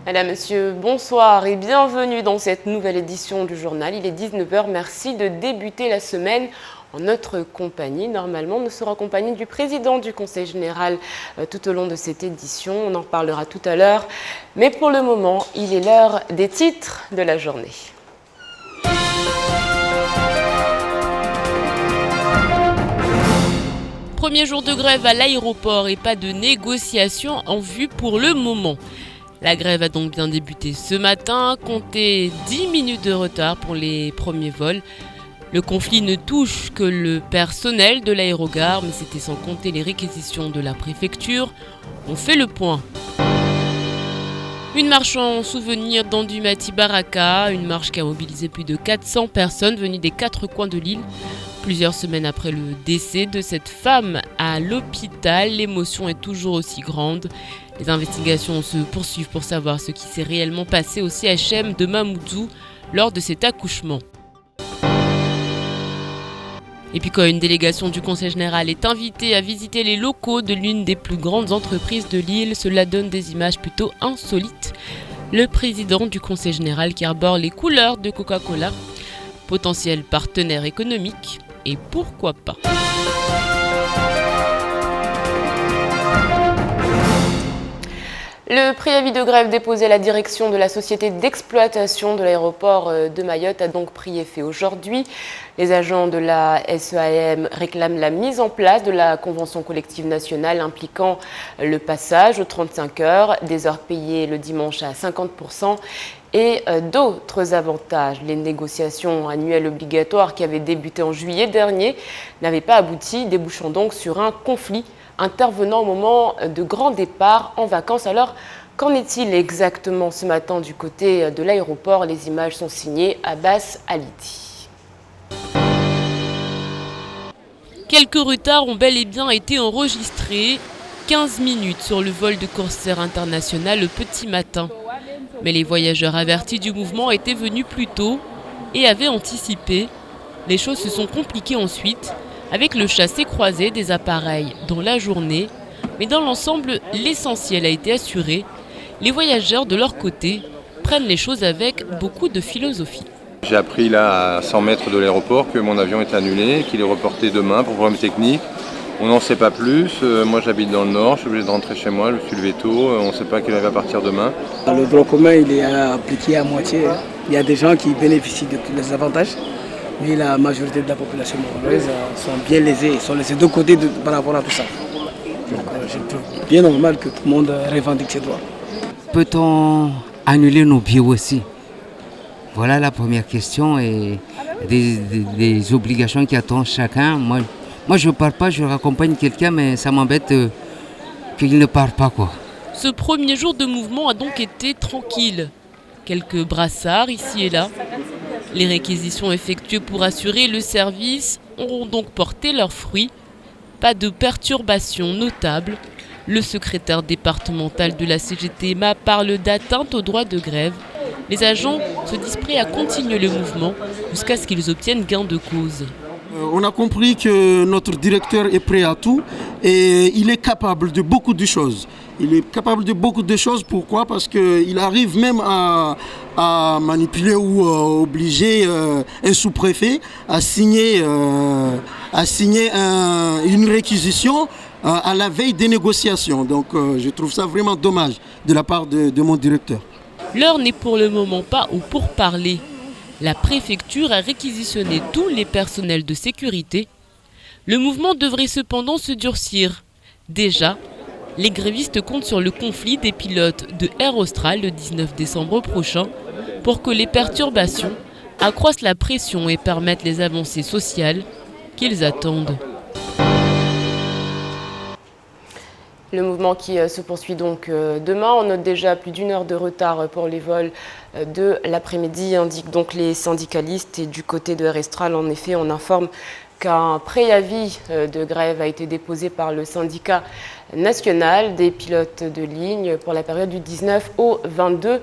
Madame, Monsieur, bonsoir et bienvenue dans cette nouvelle édition du journal. Il est 19h, merci de débuter la semaine en notre compagnie. Normalement, nous serons accompagnés du président du Conseil général tout au long de cette édition. On en reparlera tout à l'heure. Mais pour le moment, il est l'heure des titres de la journée. Premier jour de grève à l'aéroport et pas de négociation en vue pour le moment. La grève a donc bien débuté ce matin, comptez 10 minutes de retard pour les premiers vols. Le conflit ne touche que le personnel de l'aérogare, mais c'était sans compter les réquisitions de la préfecture. On fait le point. Une marche en souvenir d'Andumati Baraka, une marche qui a mobilisé plus de 400 personnes venues des 4 coins de l'île. Plusieurs semaines après le décès de cette femme à l'hôpital, l'émotion est toujours aussi grande. Les investigations se poursuivent pour savoir ce qui s'est réellement passé au CHM de Mamoudzou lors de cet accouchement. Et puis quand une délégation du Conseil général est invitée à visiter les locaux de l'une des plus grandes entreprises de l'île, cela donne des images plutôt insolites. Le président du Conseil général qui arbore les couleurs de Coca-Cola, potentiel partenaire économique, et pourquoi pas. Le préavis de grève déposé à la direction de la société d'exploitation de l'aéroport de Mayotte a donc pris effet aujourd'hui. Les agents de la SEAM réclament la mise en place de la convention collective nationale impliquant le passage aux 35 heures, des heures payées le dimanche à 50% et d'autres avantages. Les négociations annuelles obligatoires qui avaient débuté en juillet dernier n'avaient pas abouti, débouchant donc sur un conflit intervenant au moment de grands départs en vacances. Alors, qu'en est-il exactement ce matin du côté de l'aéroport? Les images sont signées Abbas Aliti. Quelques retards ont bel et bien été enregistrés. 15 minutes sur le vol de Corsair International le petit matin. Mais les voyageurs avertis du mouvement étaient venus plus tôt et avaient anticipé. Les choses se sont compliquées ensuite, avec le chassé-croisé des appareils dans la journée, mais dans l'ensemble, l'essentiel a été assuré. Les voyageurs, de leur côté, prennent les choses avec beaucoup de philosophie. J'ai appris là, à 100 mètres de l'aéroport, que mon avion est annulé, qu'il est reporté demain pour problème technique. On n'en sait pas plus. Moi, j'habite dans le Nord, je suis obligé de rentrer chez moi, je me suis levé tôt, on ne sait pas qu'il va partir demain. Le droit commun, il est appliqué à moitié. Il y a des gens qui bénéficient de tous les avantages. Mais la majorité de la population mahoraise sont bien lésés, ils sont laissés de côté par rapport à tout ça. Donc je trouve bien normal que tout le monde revendique ses droits. Peut-on annuler nos billets aussi? Voilà la première question et des obligations qui attendent chacun. Moi je ne pars pas, je raccompagne quelqu'un, mais ça m'embête qu'il ne part pas, quoi. Ce premier jour de mouvement a donc été tranquille. Quelques brassards ici et là. Les réquisitions effectuées pour assurer le service auront donc porté leurs fruits. Pas de perturbations notables. Le secrétaire départemental de la CGTMA parle d'atteinte au droit de grève. Les agents se disent prêts à continuer le mouvement jusqu'à ce qu'ils obtiennent gain de cause. On a compris que notre directeur est prêt à tout et il est capable de beaucoup de choses. Il est capable de beaucoup de choses, pourquoi? Parce qu'il arrive même à manipuler ou obliger un sous-préfet à signer une réquisition à la veille des négociations. Donc je trouve ça vraiment dommage de la part de mon directeur. L'heure n'est pour le moment pas au pourparler. La préfecture a réquisitionné tous les personnels de sécurité. Le mouvement devrait cependant se durcir. Déjà, les grévistes comptent sur le conflit des pilotes de Air Austral le 19 décembre prochain pour que les perturbations accroissent la pression et permettent les avancées sociales qu'ils attendent. Le mouvement qui se poursuit donc demain. On note déjà plus d'une heure de retard pour les vols de l'après-midi, indiquent donc les syndicalistes. Et du côté de Air Austral, en effet, on informe qu'un préavis de grève a été déposé par le syndicat national des pilotes de ligne pour la période du 19 au 22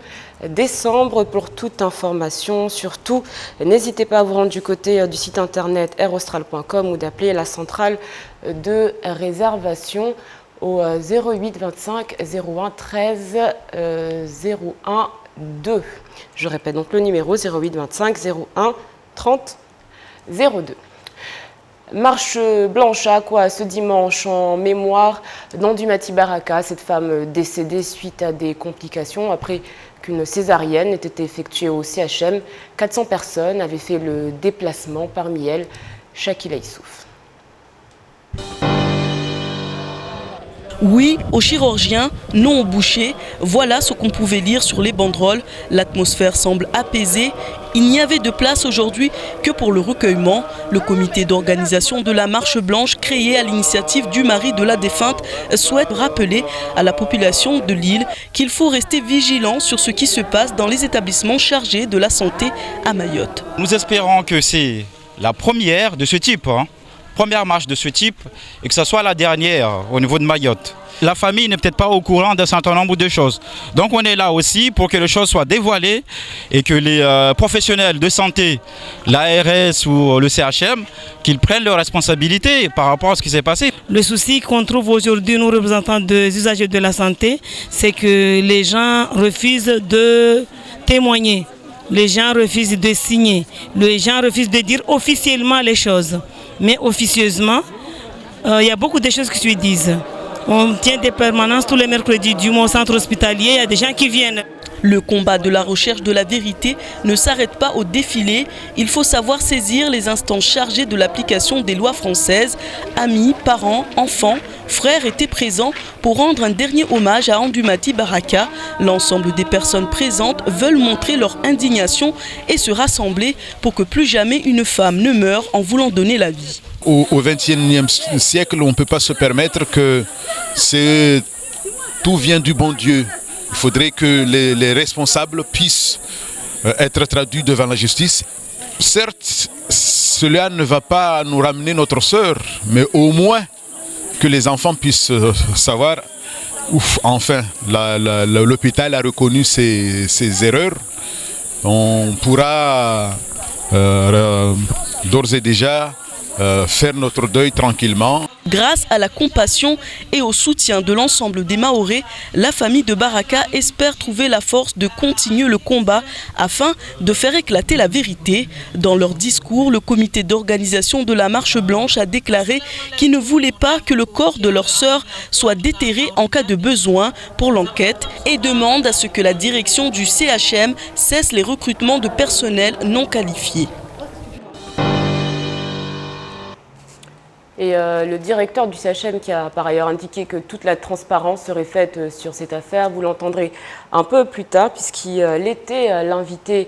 décembre. Pour toute information, surtout, n'hésitez pas à vous rendre du côté du site internet airaustral.com ou d'appeler la centrale de réservation au 08 25 01 13 01 2. Je répète donc le numéro 08 25 01 30 02. Marche blanche à Akwa ce dimanche en mémoire d'Andoumati Baraka, cette femme décédée suite à des complications après qu'une césarienne ait été effectuée au CHM. 400 personnes avaient fait le déplacement, parmi elles Shakila Issouf. Oui aux chirurgiens, non aux bouchers, voilà ce qu'on pouvait lire sur les banderoles. L'atmosphère semble apaisée. Il n'y avait de place aujourd'hui que pour le recueillement. Le comité d'organisation de la marche blanche créé à l'initiative du mari de la défunte souhaite rappeler à la population de l'île qu'il faut rester vigilant sur ce qui se passe dans les établissements chargés de la santé à Mayotte. Nous espérons que c'est la première de ce type, première marche de ce type, et que ce soit la dernière au niveau de Mayotte. La famille n'est peut-être pas au courant d'un certain nombre de choses. Donc on est là aussi pour que les choses soient dévoilées et que les professionnels de santé, l'ARS ou le CHM, qu'ils prennent leurs responsabilités par rapport à ce qui s'est passé. Le souci qu'on trouve aujourd'hui, nous représentants des usagers de la santé, c'est que les gens refusent de témoigner. Les gens refusent de signer. Les gens refusent de dire officiellement les choses. Mais officieusement, il y a beaucoup de choses qui se disent. On tient des permanences tous les mercredis du mois au centre hospitalier, il y a des gens qui viennent. Le combat de la recherche de la vérité ne s'arrête pas au défilé. Il faut savoir saisir les instances chargées de l'application des lois françaises. Amis, parents, enfants, frères étaient présents pour rendre un dernier hommage à Andoumati Baraka. L'ensemble des personnes présentes veulent montrer leur indignation et se rassembler pour que plus jamais une femme ne meure en voulant donner la vie. Au XXIe siècle, on ne peut pas se permettre que tout vient du bon Dieu. Il faudrait que les responsables puissent être traduits devant la justice. Certes, cela ne va pas nous ramener notre sœur, mais au moins que les enfants puissent savoir, ouf, enfin, l'hôpital a reconnu ses erreurs. On pourra d'ores et déjà faire notre deuil tranquillement. Grâce à la compassion et au soutien de l'ensemble des Mahorais, la famille de Baraka espère trouver la force de continuer le combat afin de faire éclater la vérité. Dans leur discours, le comité d'organisation de la Marche Blanche a déclaré qu'il ne voulait pas que le corps de leur sœur soit déterré en cas de besoin pour l'enquête et demande à ce que la direction du CHM cesse les recrutements de personnel non qualifié. Et le directeur du CHM qui a par ailleurs indiqué que toute la transparence serait faite sur cette affaire, vous l'entendrez un peu plus tard puisqu'il était l'invité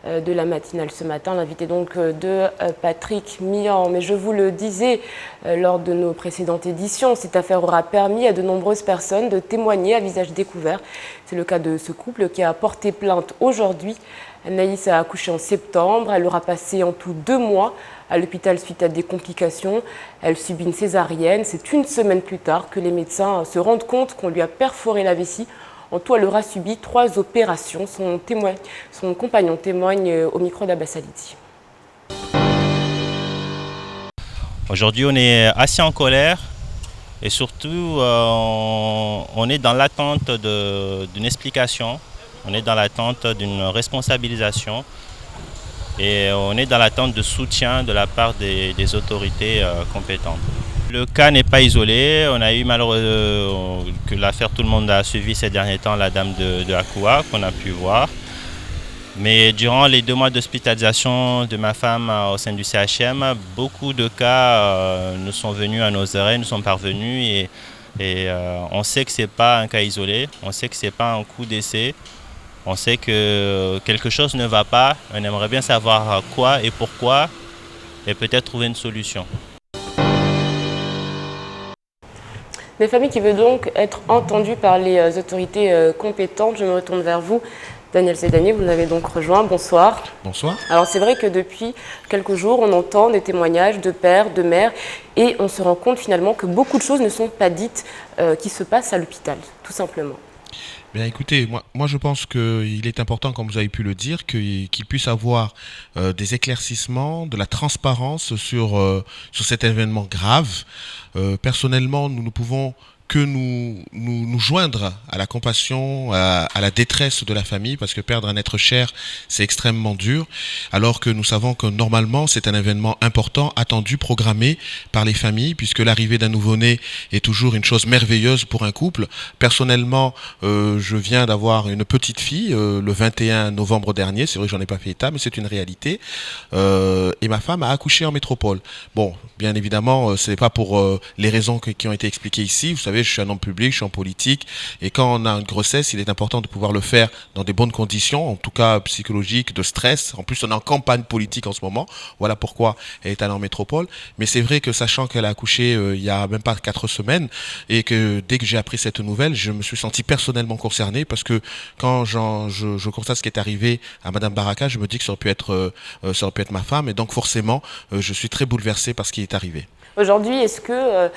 de la matinale ce matin, l'invité donc de Patrick Mian. Mais je vous le disais lors de nos précédentes éditions, cette affaire aura permis à de nombreuses personnes de témoigner à visage découvert. C'est le cas de ce couple qui a porté plainte aujourd'hui. Anaïs a accouché en septembre, elle aura passé en tout 2 mois à l'hôpital suite à des complications. Elle subit une césarienne. C'est une semaine plus tard que les médecins se rendent compte qu'on lui a perforé la vessie. En tout, elle aura subi 3 opérations. Son compagnon témoigne au micro d'Abbas Alidi. Aujourd'hui, on est assez en colère et surtout, on est dans l'attente d'une explication. On est dans l'attente d'une responsabilisation et on est dans l'attente de soutien de la part des autorités compétentes. Le cas n'est pas isolé. On a eu malheureusement que l'affaire, tout le monde a suivi ces derniers temps, la dame de Akwa qu'on a pu voir. Mais durant les 2 mois d'hospitalisation de ma femme au sein du CHM, beaucoup de cas nous sont venus à nos oreilles, nous sont parvenus et on sait que ce n'est pas un cas isolé, on sait que ce n'est pas un coup d'essai. On sait que quelque chose ne va pas, on aimerait bien savoir quoi et pourquoi et peut-être trouver une solution. Des familles qui veulent donc être entendues par les autorités compétentes. Je me retourne vers vous, Daniel Sedani, vous nous avez donc rejoint. Bonsoir. Bonsoir. Alors c'est vrai que depuis quelques jours, on entend des témoignages de pères, de mères et on se rend compte finalement que beaucoup de choses ne sont pas dites qui se passent à l'hôpital, tout simplement. Bien écoutez, moi je pense qu'il est important, comme vous avez pu le dire, qu'il puisse avoir des éclaircissements, de la transparence sur cet événement grave. Personnellement, nous ne pouvons que nous joindre à la compassion, à la détresse de la famille, parce que perdre un être cher, c'est extrêmement dur, alors que nous savons que normalement, c'est un événement important, attendu, programmé par les familles, puisque l'arrivée d'un nouveau-né est toujours une chose merveilleuse pour un couple. Personnellement, je viens d'avoir une petite fille le 21 novembre dernier, c'est vrai que j'en ai pas fait état, mais c'est une réalité, et ma femme a accouché en métropole. Bon, bien évidemment, ce n'est pas pour les raisons qui ont été expliquées ici. Vous savez, je suis un homme public, je suis en politique, et quand on a une grossesse, il est important de pouvoir le faire dans des bonnes conditions, en tout cas psychologiques, de stress. En plus, on est en campagne politique en ce moment. Voilà pourquoi elle est allée en métropole. Mais c'est vrai que sachant qu'elle a accouché il y a même pas 4 semaines, et que dès que j'ai appris cette nouvelle, je me suis senti personnellement concerné, parce que quand je constate ce qui est arrivé à Madame Baraka, je me dis que ça aurait pu être ma femme, et donc forcément, je suis très bouleversé par ce qui est arrivé. Aujourd'hui, est-ce que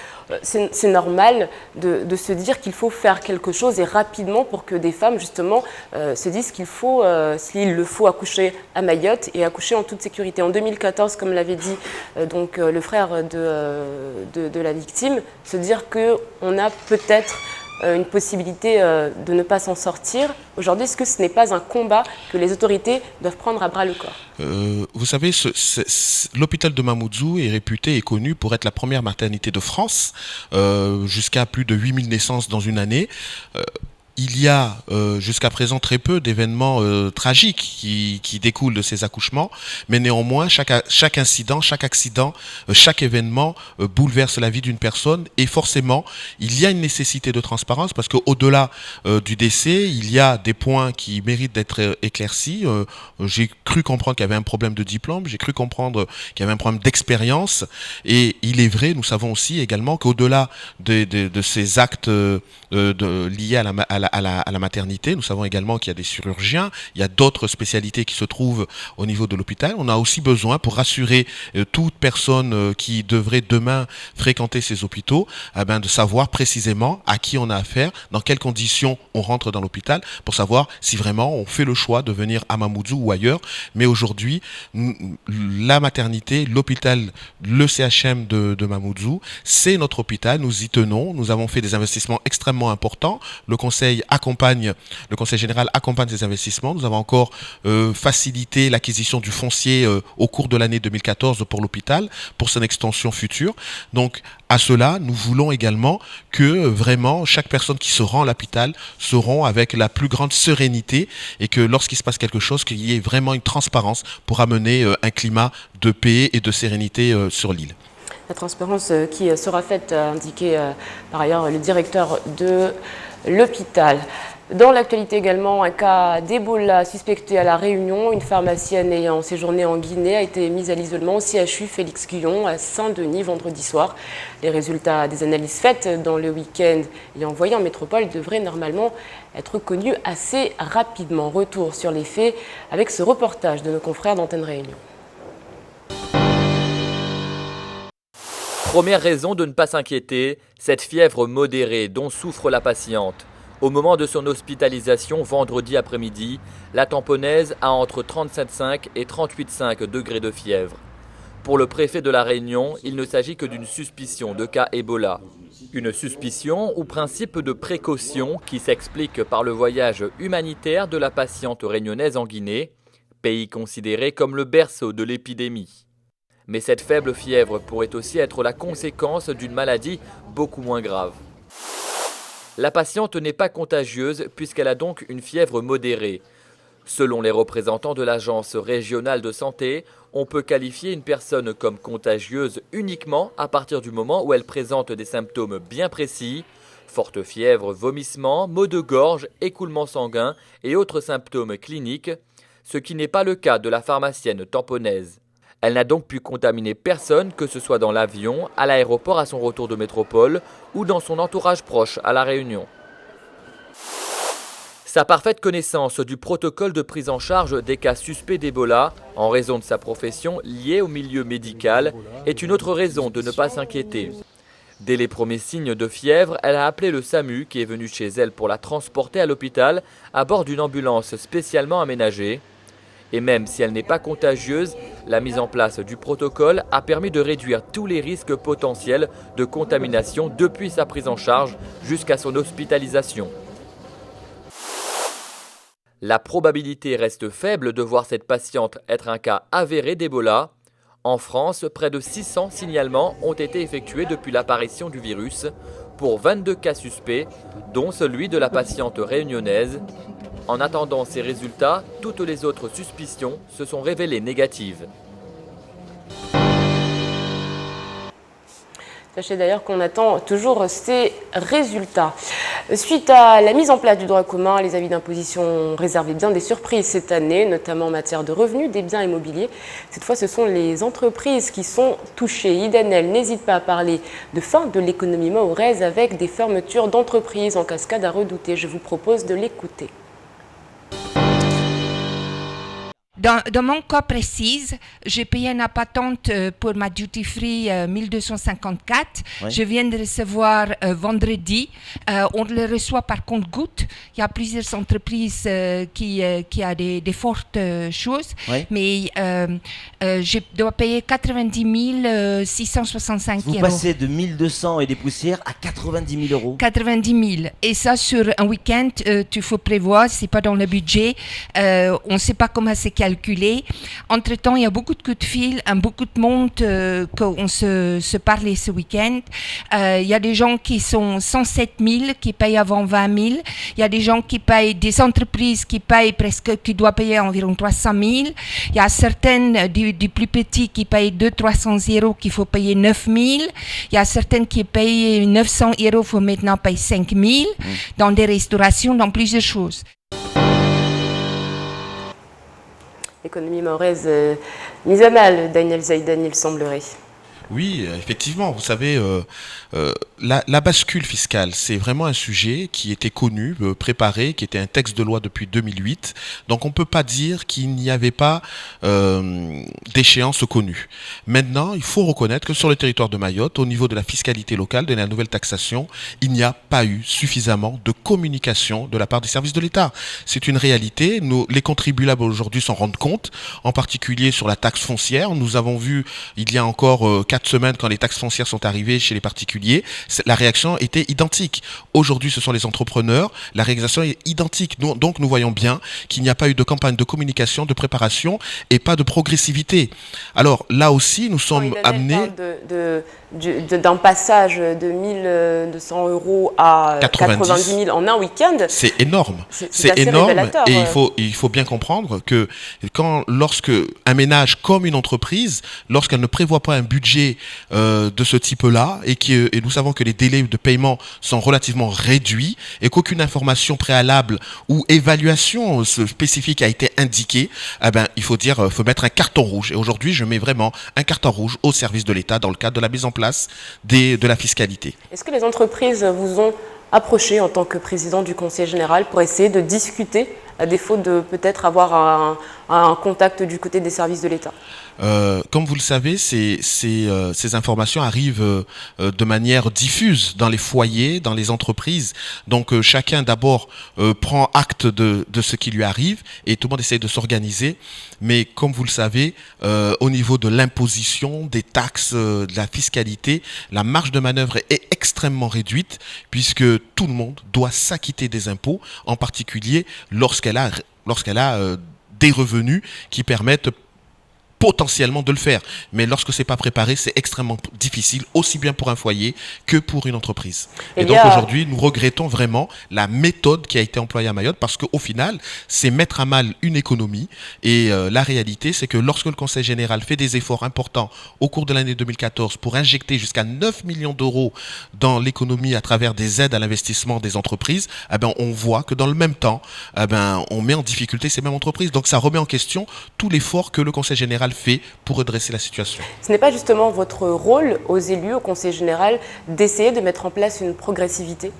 c'est normal de se dire qu'il faut faire quelque chose et rapidement pour que des femmes, justement, se disent qu'il faut, s'il le faut, accoucher à Mayotte et accoucher en toute sécurité? En 2014, comme l'avait dit donc, le frère de la victime, se dire qu'on a peut-être une possibilité de ne pas s'en sortir. Aujourd'hui, est-ce que ce n'est pas un combat que les autorités doivent prendre à bras le corps? Vous savez, l'hôpital de Mamoudzou est réputé et connu pour être la première maternité de France, jusqu'à plus de 8000 naissances dans une année. Il y a jusqu'à présent très peu d'événements tragiques qui découlent de ces accouchements, mais néanmoins chaque incident, chaque accident, chaque événement bouleverse la vie d'une personne, et forcément il y a une nécessité de transparence, parce qu'au-delà du décès, il y a des points qui méritent d'être éclaircis. J'ai cru comprendre qu'il y avait un problème de diplôme, j'ai cru comprendre qu'il y avait un problème d'expérience, et il est vrai, nous savons aussi également qu'au-delà de ces actes liés à la maternité, nous savons également qu'il y a des chirurgiens, il y a d'autres spécialités qui se trouvent au niveau de l'hôpital. On a aussi besoin, pour rassurer toute personne qui devrait demain fréquenter ces hôpitaux, de savoir précisément à qui on a affaire, dans quelles conditions on rentre dans l'hôpital, pour savoir si vraiment on fait le choix de venir à Mamoudzou ou ailleurs. Mais aujourd'hui, la maternité, l'hôpital, le CHM de Mamoudzou, c'est notre hôpital, nous y tenons, nous avons fait des investissements extrêmement importants. Le conseil général accompagne ces investissements. Nous avons encore facilité l'acquisition du foncier au cours de l'année 2014 pour l'hôpital, pour son extension future. Donc à cela, nous voulons également que vraiment chaque personne qui se rend à l'hôpital se rend avec la plus grande sérénité, et que lorsqu'il se passe quelque chose, qu'il y ait vraiment une transparence pour amener un climat de paix et de sérénité sur l'île. La transparence qui sera faite, a indiqué par ailleurs le directeur de l'hôpital. Dans l'actualité également, un cas d'Ebola suspecté à La Réunion. Une pharmacienne ayant séjourné en Guinée a été mise à l'isolement au CHU Félix Guyon à Saint-Denis vendredi soir. Les résultats des analyses faites dans le week-end et envoyés en métropole devraient normalement être connus assez rapidement. Retour sur les faits avec ce reportage de nos confrères d'Antenne Réunion. Première raison de ne pas s'inquiéter, cette fièvre modérée dont souffre la patiente. Au moment de son hospitalisation vendredi après-midi, la tamponnaise a entre 37,5 et 38,5 degrés de fièvre. Pour le préfet de La Réunion, il ne s'agit que d'une suspicion de cas Ebola. Une suspicion ou principe de précaution qui s'explique par le voyage humanitaire de la patiente réunionnaise en Guinée, pays considéré comme le berceau de l'épidémie. Mais cette faible fièvre pourrait aussi être la conséquence d'une maladie beaucoup moins grave. La patiente n'est pas contagieuse puisqu'elle a donc une fièvre modérée. Selon les représentants de l'Agence régionale de santé, on peut qualifier une personne comme contagieuse uniquement à partir du moment où elle présente des symptômes bien précis, forte fièvre, vomissement, maux de gorge, écoulement sanguin et autres symptômes cliniques, ce qui n'est pas le cas de la pharmacienne tamponnaise. Elle n'a donc pu contaminer personne, que ce soit dans l'avion, à l'aéroport à son retour de métropole ou dans son entourage proche à La Réunion. Sa parfaite connaissance du protocole de prise en charge des cas suspects d'Ebola, en raison de sa profession liée au milieu médical, est une autre raison de ne pas s'inquiéter. Dès les premiers signes de fièvre, elle a appelé le SAMU qui est venu chez elle pour la transporter à l'hôpital à bord d'une ambulance spécialement aménagée. Et même si elle n'est pas contagieuse, la mise en place du protocole a permis de réduire tous les risques potentiels de contamination depuis sa prise en charge jusqu'à son hospitalisation. La probabilité reste faible de voir cette patiente être un cas avéré d'Ebola. En France, près de 600 signalements ont été effectués depuis l'apparition du virus pour 22 cas suspects, dont celui de la patiente réunionnaise. En attendant ces résultats, toutes les autres suspicions se sont révélées négatives. Sachez d'ailleurs qu'on attend toujours ces résultats. Suite à la mise en place du droit commun, les avis d'imposition réservaient bien des surprises cette année, notamment en matière de revenus des biens immobiliers. Cette fois, ce sont les entreprises qui sont touchées. Idanel n'hésite pas à parler de fin de l'économie mahoraise avec des fermetures d'entreprises en cascade à redouter. Je vous propose de l'écouter. Dans mon cas précis, j'ai payé une patente pour ma duty free 1254. Oui. Je viens de recevoir vendredi. On le reçoit par compte-gouttes. Il y a plusieurs entreprises qui a des fortes choses. Oui. Mais je dois payer 90 665 Vous passez de 1200 et des poussières à 90 000 euros. 90 000. Et ça, sur un week-end, tu faut prévoir, c'est pas dans le budget. On ne sait pas comment c'est calculé. Entre-temps, il y a beaucoup de coups de fil, beaucoup de monde qu'on se parlait ce week-end. Il y a des gens qui sont 107 000, qui payent avant 20 000. Il y a des gens qui payent, des entreprises qui payent presque, qui doivent payer environ 300 000. Il y a certaines du plus petit qui payent 200-300 euros qu'il faut payer 9 000. Il y a certaines qui payent 900 euros, il faut maintenant payer 5 000 dans des restaurations, dans plusieurs choses. L'économie mahoraise mise à mal, Daniel Zaidan, il semblerait. Oui, effectivement, vous savez, la bascule fiscale, c'est vraiment un sujet qui était connu, préparé, qui était un texte de loi depuis 2008. Donc on ne peut pas dire qu'il n'y avait pas d'échéance connue. Maintenant, il faut reconnaître que sur le territoire de Mayotte, au niveau de la fiscalité locale, de la nouvelle taxation, il n'y a pas eu suffisamment de communication de la part des services de l'État. C'est une réalité. Les contribuables aujourd'hui s'en rendent compte, en particulier sur la taxe foncière. Nous avons vu, il y a encore 4 semaines, quand les taxes foncières sont arrivées chez les particuliers, la réaction était identique. Aujourd'hui, ce sont les entrepreneurs, la réaction est identique. Donc nous voyons bien qu'il n'y a pas eu de campagne de communication, de préparation et pas de progressivité. Alors là aussi, nous sommes amenés... d'un passage de 1200 euros à 90 000 en un week-end. C'est énorme. C'est énorme et il faut bien comprendre que lorsque un ménage comme une entreprise, lorsqu'elle ne prévoit pas un budget de ce type-là et nous savons que les délais de paiement sont relativement réduits et qu'aucune information préalable ou évaluation spécifique a été indiquée, eh ben, il faut mettre un carton rouge. Et aujourd'hui, je mets vraiment un carton rouge au service de l'État dans le cadre de la mise en place de la fiscalité. Est-ce que les entreprises vous ont approché en tant que président du Conseil général pour essayer de discuter, à défaut de peut-être avoir un contact du côté des services de l'État ? Comme vous le savez, ces informations arrivent de manière diffuse dans les foyers, dans les entreprises. Donc chacun d'abord prend acte de ce qui lui arrive et tout le monde essaie de s'organiser. Mais comme vous le savez, au niveau de l'imposition, des taxes, de la fiscalité, la marge de manœuvre est extrêmement réduite puisque tout le monde doit s'acquitter des impôts, en particulier lorsqu'elle a des revenus qui permettent potentiellement de le faire. Mais lorsque c'est pas préparé, c'est extrêmement difficile, aussi bien pour un foyer que pour une entreprise. Et donc aujourd'hui, nous regrettons vraiment la méthode qui a été employée à Mayotte parce qu'au final, c'est mettre à mal une économie. Et la réalité, c'est que lorsque le Conseil général fait des efforts importants au cours de l'année 2014 pour injecter jusqu'à 9 millions d'euros dans l'économie à travers des aides à l'investissement des entreprises, eh ben, on voit que dans le même temps, eh ben, on met en difficulté ces mêmes entreprises. Donc ça remet en question tout l'effort que le Conseil général fait pour redresser la situation. Ce n'est pas justement votre rôle aux élus, au Conseil général, d'essayer de mettre en place une progressivité ?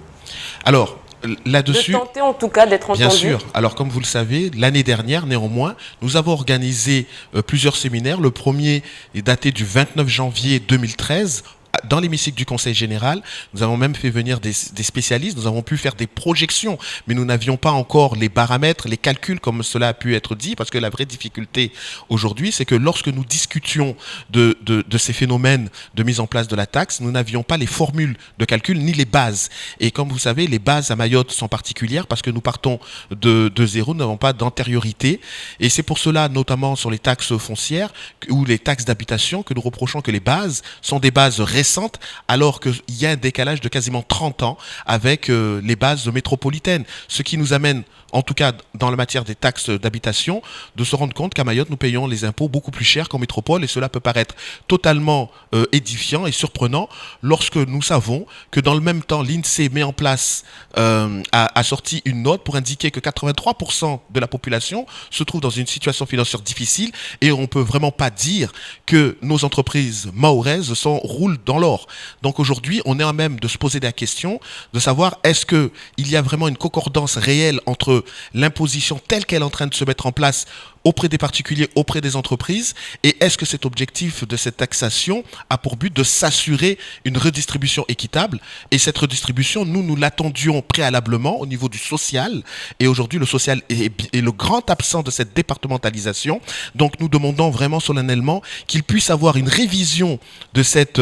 Alors, là-dessus, de tenter en tout cas d'être entendu. Bien sûr. Alors comme vous le savez, l'année dernière, néanmoins, nous avons organisé plusieurs séminaires. Le premier est daté du 29 janvier 2013 dans l'hémicycle du Conseil général, nous avons même fait venir des spécialistes, nous avons pu faire des projections, mais nous n'avions pas encore les paramètres, les calculs comme cela a pu être dit, parce que la vraie difficulté aujourd'hui, c'est que lorsque nous discutions de ces phénomènes de mise en place de la taxe, nous n'avions pas les formules de calcul ni les bases. Et comme vous savez, les bases à Mayotte sont particulières parce que nous partons de zéro, nous n'avons pas d'antériorité. Et c'est pour cela, notamment sur les taxes foncières ou les taxes d'habitation, que nous reprochons que les bases sont des bases récentes, alors qu'il y a un décalage de quasiment 30 ans avec les bases métropolitaines. Ce qui nous amène, en tout cas dans la matière des taxes d'habitation, de se rendre compte qu'à Mayotte, nous payons les impôts beaucoup plus chers qu'en métropole, et cela peut paraître totalement édifiant et surprenant lorsque nous savons que dans le même temps, l'INSEE met en place, a sorti une note pour indiquer que 83% de la population se trouve dans une situation financière difficile, et on ne peut vraiment pas dire que nos entreprises mahoraises roulent dans l'or. Donc aujourd'hui, on est à même de se poser la question de savoir est-ce qu'il y a vraiment une concordance réelle entre l'imposition telle qu'elle est en train de se mettre en place auprès des particuliers, auprès des entreprises, et est-ce que cet objectif de cette taxation a pour but de s'assurer une redistribution équitable? Et cette redistribution, nous l'attendions préalablement au niveau du social, et aujourd'hui le social est le grand absent de cette départementalisation. Donc nous demandons vraiment solennellement qu'il puisse avoir une révision de cet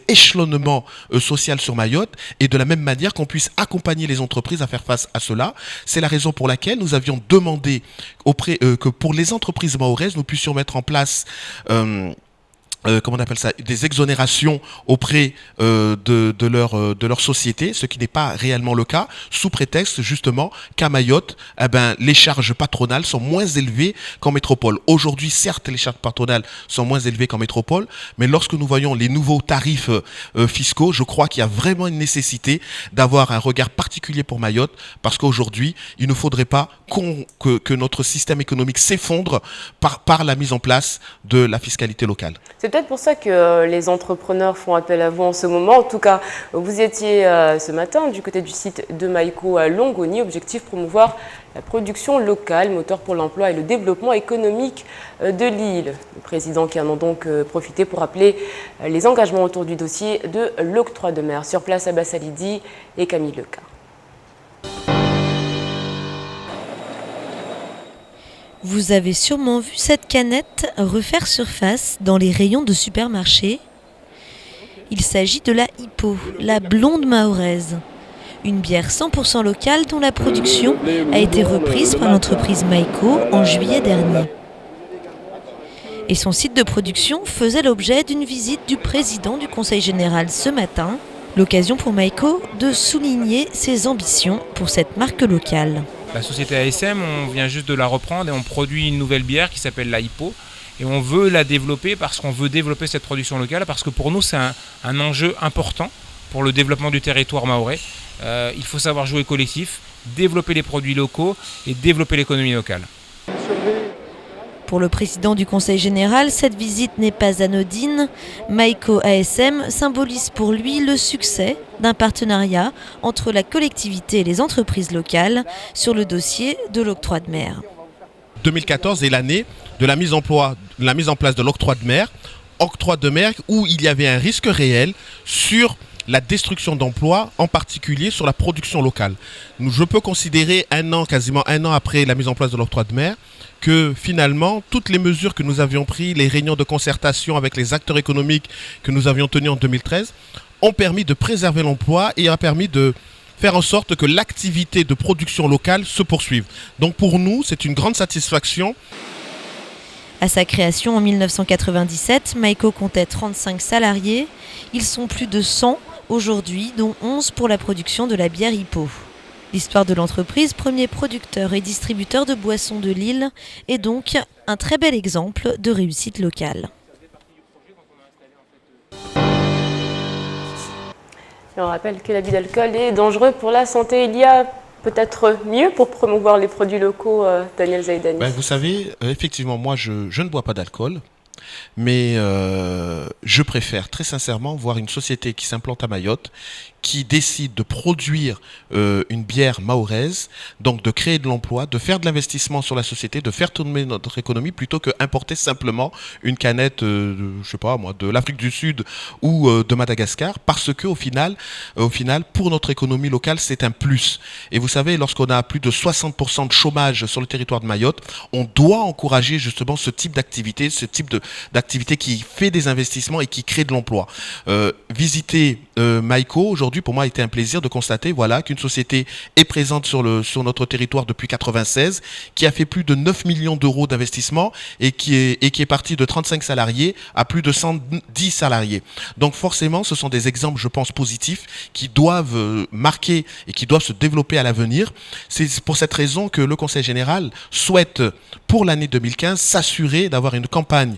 échelonnement social sur Mayotte, et de la même manière qu'on puisse accompagner les entreprises à faire face à cela. C'est la raison pour laquelle nous avions demandé que pour les entreprises mahoraises, nous puissions mettre en place comment on appelle ça, des exonérations auprès de leur société, ce qui n'est pas réellement le cas, sous prétexte justement qu'à Mayotte, les charges patronales sont moins élevées qu'en métropole. Aujourd'hui, certes, les charges patronales sont moins élevées qu'en métropole, mais lorsque nous voyons les nouveaux tarifs fiscaux, je crois qu'il y a vraiment une nécessité d'avoir un regard particulier pour Mayotte, parce qu'aujourd'hui, il ne faudrait pas que notre système économique s'effondre par la mise en place de la fiscalité locale. C'est peut-être pour ça que les entrepreneurs font appel à vous en ce moment. En tout cas, vous étiez ce matin du côté du site de Maïko à Longoni. Objectif, promouvoir la production locale, moteur pour l'emploi et le développement économique de l'île. Le président qui en a donc profité pour rappeler les engagements autour du dossier de l'octroi de mer. Sur place, Abbas Salidi et Camille Leca. Vous avez sûrement vu cette canette refaire surface dans les rayons de supermarché. Il s'agit de la Hippo, la blonde mahoraise. Une bière 100% locale dont la production a été reprise par l'entreprise Maïko en juillet dernier. Et son site de production faisait l'objet d'une visite du président du Conseil général ce matin. L'occasion pour Maïko de souligner ses ambitions pour cette marque locale. La société ASM, on vient juste de la reprendre et on produit une nouvelle bière qui s'appelle la Hippo. Et on veut la développer parce qu'on veut développer cette production locale, parce que pour nous c'est un enjeu important pour le développement du territoire mahorais. Il faut savoir jouer collectif, développer les produits locaux et développer l'économie locale. Pour le président du Conseil général, cette visite n'est pas anodine. Maïko ASM symbolise pour lui le succès d'un partenariat entre la collectivité et les entreprises locales sur le dossier de l'octroi de mer. 2014 est l'année de la mise en place de l'octroi de mer où il y avait un risque réel sur la destruction d'emplois, en particulier sur la production locale. Je peux considérer quasiment un an après la mise en place de l'octroi de mer, que finalement, toutes les mesures que nous avions prises, les réunions de concertation avec les acteurs économiques que nous avions tenues en 2013, ont permis de préserver l'emploi et a permis de faire en sorte que l'activité de production locale se poursuive. Donc pour nous, c'est une grande satisfaction. À sa création en 1997, Maïko comptait 35 salariés. Ils sont plus de 100 aujourd'hui, dont 11 pour la production de la bière Hippo. L'histoire de l'entreprise, premier producteur et distributeur de boissons de l'île, est donc un très bel exemple de réussite locale. Et on rappelle que l'abus d'alcool est dangereux pour la santé. Il y a peut-être mieux pour promouvoir les produits locaux, Daniel Zaidani. Vous savez, effectivement, moi je ne bois pas d'alcool. Mais je préfère très sincèrement voir une société qui s'implante à Mayotte, qui décide de produire une bière mahoraise, donc de créer de l'emploi, de faire de l'investissement sur la société, de faire tourner notre économie, plutôt que importer simplement une canette, je sais pas moi, de l'Afrique du Sud ou de Madagascar, parce que au final, pour notre économie locale, c'est un plus. Et vous savez, lorsqu'on a plus de 60% de chômage sur le territoire de Mayotte, on doit encourager justement ce type d'activité, d'activité qui fait des investissements et qui crée de l'emploi. Visiter Maïko aujourd'hui, pour moi, a été un plaisir de constater qu'une société est présente sur notre territoire depuis 1996, qui a fait plus de 9 millions d'euros d'investissement et qui est partie de 35 salariés à plus de 110 salariés. Donc forcément, ce sont des exemples, je pense, positifs qui doivent marquer et qui doivent se développer à l'avenir. C'est pour cette raison que le Conseil général souhaite, pour l'année 2015, s'assurer d'avoir une campagne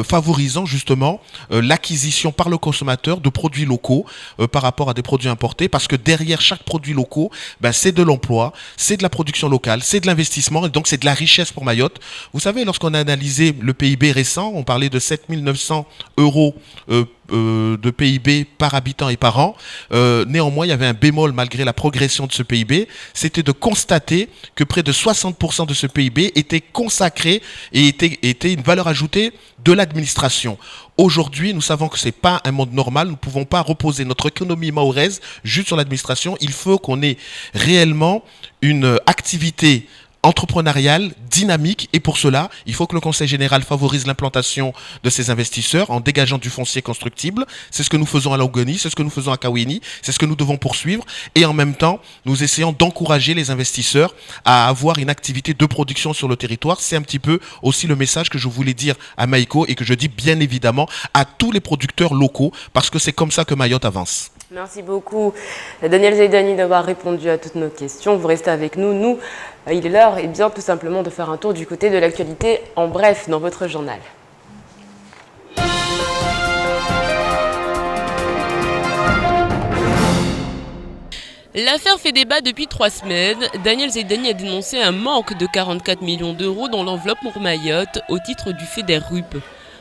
favorisant justement l'acquisition par le consommateur de produits locaux par rapport à des produits importés, parce que derrière chaque produit local, c'est de l'emploi, c'est de la production locale, c'est de l'investissement, et donc c'est de la richesse pour Mayotte. Vous savez, lorsqu'on a analysé le PIB récent, on parlait de 7 900 euros de PIB par habitant et par an. Néanmoins, il y avait un bémol malgré la progression de ce PIB, c'était de constater que près de 60% de ce PIB était consacré et était une valeur ajoutée de l'administration. Aujourd'hui, nous savons que ce n'est pas un monde normal, nous ne pouvons pas reposer notre économie mahoraise juste sur l'administration, il faut qu'on ait réellement une activité entrepreneuriale, dynamique, et pour cela, il faut que le Conseil général favorise l'implantation de ces investisseurs en dégageant du foncier constructible. C'est ce que nous faisons à Longoni, c'est ce que nous faisons à Kaweni, c'est ce que nous devons poursuivre, et en même temps, nous essayons d'encourager les investisseurs à avoir une activité de production sur le territoire. C'est un petit peu aussi le message que je voulais dire à Maïko et que je dis bien évidemment à tous les producteurs locaux, parce que c'est comme ça que Mayotte avance. Merci beaucoup Daniel Zaidani d'avoir répondu à toutes nos questions. Vous restez avec nous. Il est l'heure tout simplement de faire un tour du côté de l'actualité en bref dans votre journal. L'affaire fait débat depuis 3 semaines. Daniel Zaidani a dénoncé un manque de 44 millions d'euros dans l'enveloppe pour Mayotte au titre du FEDER-RUP.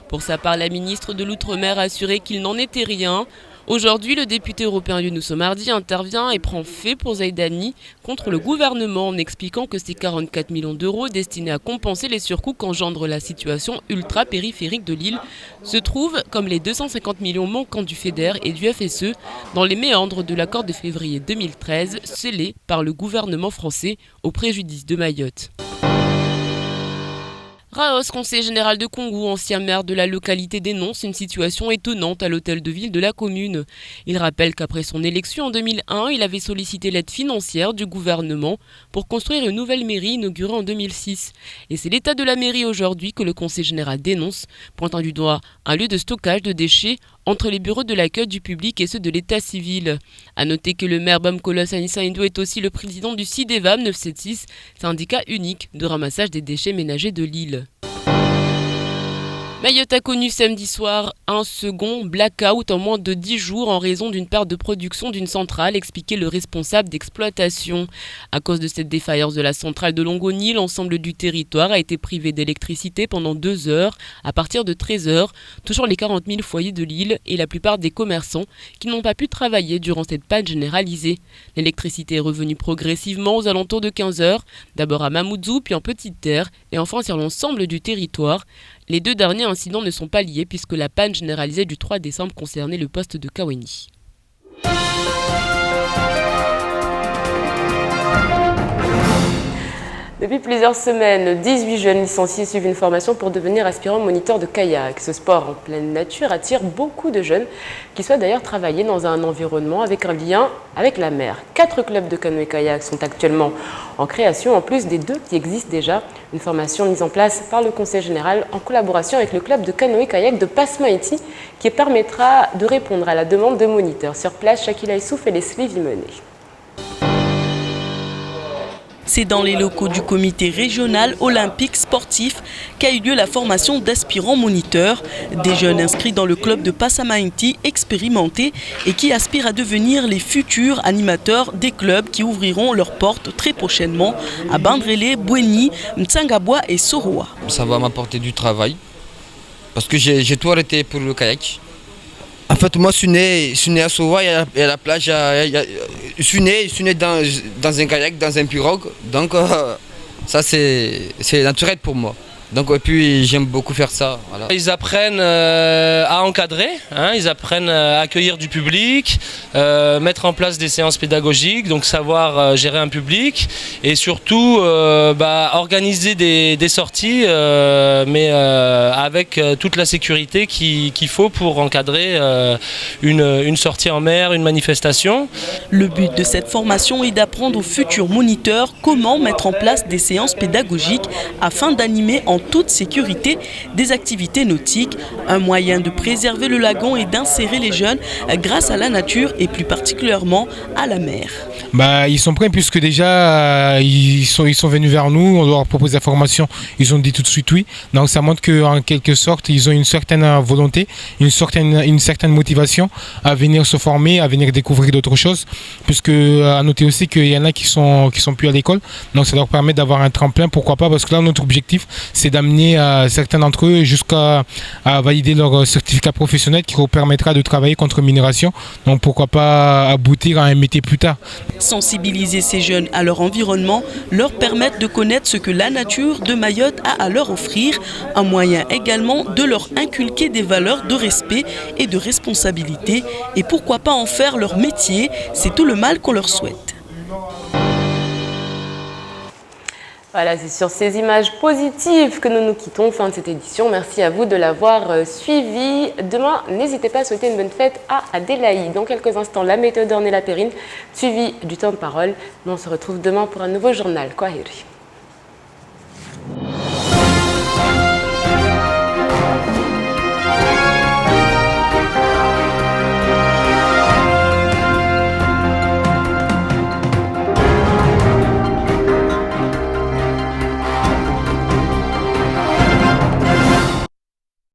Pour sa part, la ministre de l'Outre-mer a assuré qu'il n'en était rien. Aujourd'hui, le député européen Younous Omardi intervient et prend fait pour Zaidani contre le gouvernement en expliquant que ces 44 millions d'euros destinés à compenser les surcoûts qu'engendre la situation ultra-périphérique de l'île se trouvent, comme les 250 millions manquants du FEDER et du FSE, dans les méandres de l'accord de février 2013 scellé par le gouvernement français au préjudice de Mayotte. Raos, conseiller général de Congo, ancien maire de la localité, dénonce une situation étonnante à l'hôtel de ville de la commune. Il rappelle qu'après son élection en 2001, il avait sollicité l'aide financière du gouvernement pour construire une nouvelle mairie inaugurée en 2006. Et c'est l'état de la mairie aujourd'hui que le conseiller général dénonce, pointant du doigt un lieu de stockage de déchets entre les bureaux de l'accueil du public et ceux de l'état civil. A noter que le maire Bamkolos Anissa Indo est aussi le président du CIDEVAM 976, syndicat unique de ramassage des déchets ménagers de l'île. Mayotte a connu samedi soir un second blackout en moins de 10 jours en raison d'une perte de production d'une centrale, expliquait le responsable d'exploitation. À cause de cette défaillance de la centrale de Longoni, l'ensemble du territoire a été privé d'électricité pendant 2 heures à partir de 13 heures, touchant les 40 000 foyers de l'île et la plupart des commerçants qui n'ont pas pu travailler durant cette panne généralisée. L'électricité est revenue progressivement aux alentours de 15 heures, d'abord à Mamoudzou puis en Petite Terre et enfin sur l'ensemble du territoire. Les 2 derniers incidents ne sont pas liés puisque la panne généralisée du 3 décembre concernait le poste de Kaweni. Depuis plusieurs semaines, 18 jeunes licenciés suivent une formation pour devenir aspirants moniteurs de kayak. Ce sport en pleine nature attire beaucoup de jeunes qui souhaitent d'ailleurs travailler dans un environnement avec un lien avec la mer. 4 clubs de canoë-kayak sont actuellement en création, en plus des 2 qui existent déjà. Une formation mise en place par le Conseil général en collaboration avec le club de canoë-kayak de Passemaïti qui permettra de répondre à la demande de moniteurs. Sur place, Shakila Issouf et Leslie Vimenet. C'est dans les locaux du comité régional olympique sportif qu'a eu lieu la formation d'aspirants moniteurs, des jeunes inscrits dans le club de Passamainti expérimentés et qui aspirent à devenir les futurs animateurs des clubs qui ouvriront leurs portes très prochainement à Bandrélé, Bouéni, Mtsangabwa et Soroa. Ça va m'apporter du travail parce que j'ai tout arrêté pour le kayak. En fait, moi, je suis né à Sova, et à la plage, je suis né dans un kayak, dans un pirogue, donc ça c'est naturel pour moi. Donc, et puis j'aime beaucoup faire ça. Voilà. Ils apprennent à encadrer, hein, ils apprennent à accueillir du public, mettre en place des séances pédagogiques, donc savoir gérer un public et surtout organiser des sorties, mais avec toute la sécurité qu'il faut pour encadrer une sortie en mer, une manifestation. Le but de cette formation est d'apprendre aux futurs moniteurs comment mettre en place des séances pédagogiques afin d'animer en toute sécurité des activités nautiques, un moyen de préserver le lagon et d'insérer les jeunes grâce à la nature et plus particulièrement à la mer. Ils sont prêts puisque déjà ils sont venus vers nous, on leur propose la formation, ils ont dit tout de suite oui. Donc ça montre qu'en quelque sorte ils ont une certaine volonté, une certaine motivation à venir se former, à venir découvrir d'autres choses, puisque à noter aussi qu'il y en a qui sont plus à l'école, donc ça leur permet d'avoir un tremplin, pourquoi pas, parce que là notre objectif c'est d'amener certains d'entre eux jusqu'à valider leur certificat professionnel qui leur permettra de travailler contre minération, donc pourquoi pas aboutir à un métier plus tard. Sensibiliser ces jeunes à leur environnement, leur permettre de connaître ce que la nature de Mayotte a à leur offrir, un moyen également de leur inculquer des valeurs de respect et de responsabilité, et pourquoi pas en faire leur métier, c'est tout le mal qu'on leur souhaite. Voilà, c'est sur ces images positives que nous nous quittons. Fin de cette édition. Merci à vous de l'avoir suivi. Demain, n'hésitez pas à souhaiter une bonne fête à Adélaïde. Dans quelques instants, la météo d'Orné-la-Périne, suivi du temps de parole. Nous on se retrouve demain pour un nouveau journal. Kwaheri.